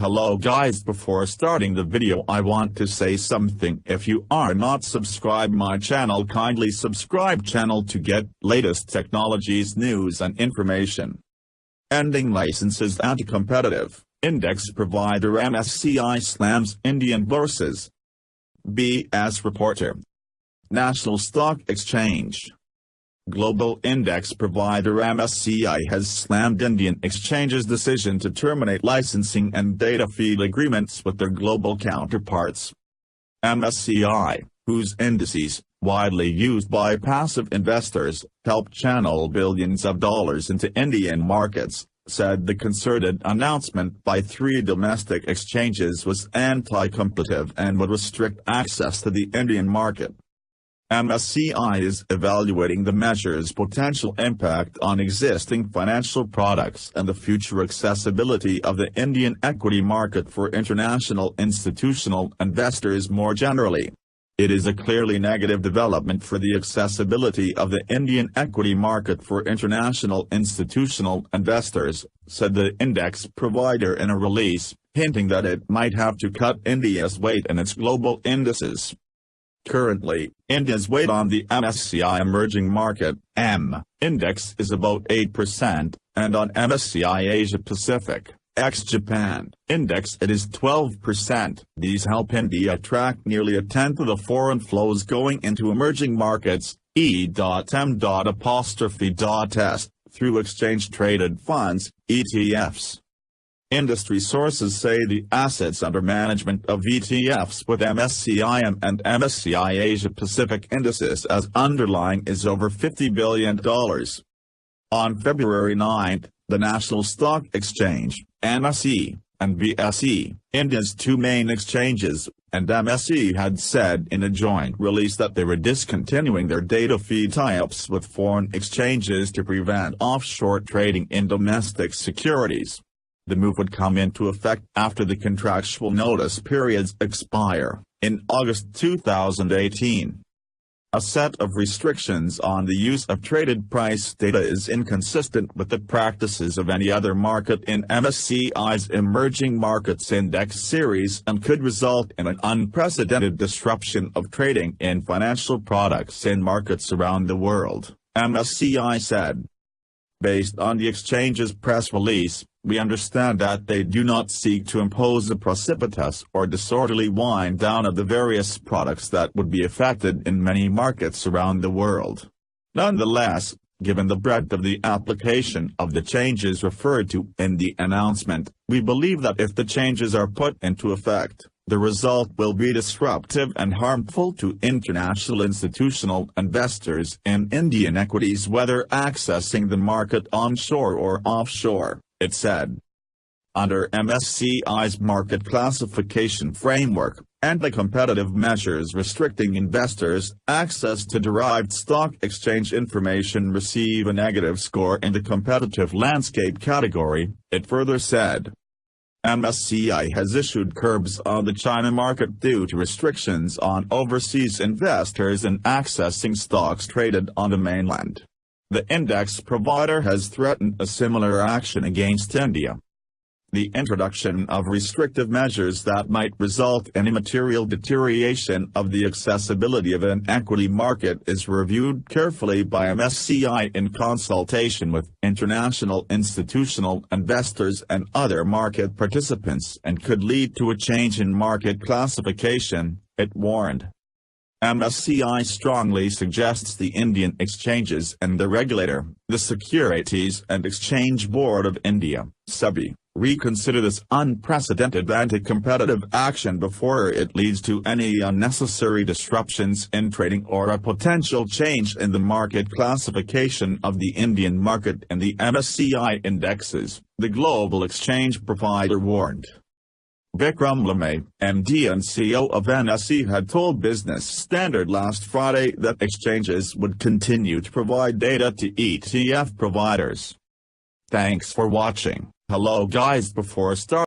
Hello guys, before starting the video I want to say something. If you are not subscribed my channel, kindly subscribe channel to get latest technologies, news and information. Ending licenses. Anti-competitive index provider MSCI slams Indian bourses. BS reporter. National Stock Exchange. Global index provider MSCI has slammed Indian exchanges' decision to terminate licensing and data feed agreements with their global counterparts. MSCI, whose indices, widely used by passive investors, help channel billions of dollars into Indian markets, said the concerted announcement by 3 domestic exchanges was anti-competitive and would restrict access to the Indian market. MSCI is evaluating the measure's potential impact on existing financial products and the future accessibility of the Indian equity market for international institutional investors more generally. It is a clearly negative development for the accessibility of the Indian equity market for international institutional investors, said the index provider in a release, hinting that it might have to cut India's weight in its global indices. Currently, India's weight on the MSCI Emerging Market index is about 8%, and on MSCI Asia Pacific ex-Japan index it is 12%. These help India track nearly a tenth of the foreign flows going into emerging markets, E.M.'S, through exchange-traded funds, ETFs. Industry sources say the assets under management of ETFs with MSCI and MSCI Asia Pacific indices as underlying is over $50 billion. On February 9, the National Stock Exchange, NSE, and BSE, India's 2 main exchanges, and MSCI had said in a joint release that they were discontinuing their data feed tie-ups with foreign exchanges to prevent offshore trading in domestic securities. The move would come into effect after the contractual notice periods expire, in August 2018. A set of restrictions on the use of traded price data is inconsistent with the practices of any other market in MSCI's Emerging Markets Index series and could result in an unprecedented disruption of trading in financial products in markets around the world, MSCI said. Based on the exchange's press release, we understand that they do not seek to impose a precipitous or disorderly wind down of the various products that would be affected in many markets around the world. Nonetheless, given the breadth of the application of the changes referred to in the announcement, we believe that if the changes are put into effect, the result will be disruptive and harmful to international institutional investors in Indian equities, whether accessing the market onshore or offshore, it said. Under MSCI's market classification framework, anti-competitive measures restricting investors' access to derived stock exchange information receive a negative score in the competitive landscape category, it further said. MSCI has issued curbs on the China market due to restrictions on overseas investors in accessing stocks traded on the mainland. The index provider has threatened a similar action against India. The introduction of restrictive measures that might result in a material deterioration of the accessibility of an equity market is reviewed carefully by MSCI in consultation with international institutional investors and other market participants and could lead to a change in market classification, it warned. MSCI strongly suggests the Indian exchanges and the regulator, the Securities and Exchange Board of India, SEBI, reconsider this unprecedented anti-competitive action before it leads to any unnecessary disruptions in trading or a potential change in the market classification of the Indian market and the MSCI indexes, the global exchange provider warned. Vikram Lamay, MD and CEO of NSE, had told Business Standard last Friday that exchanges would continue to provide data to ETF providers. Thanks for watching. Hello guys, before starting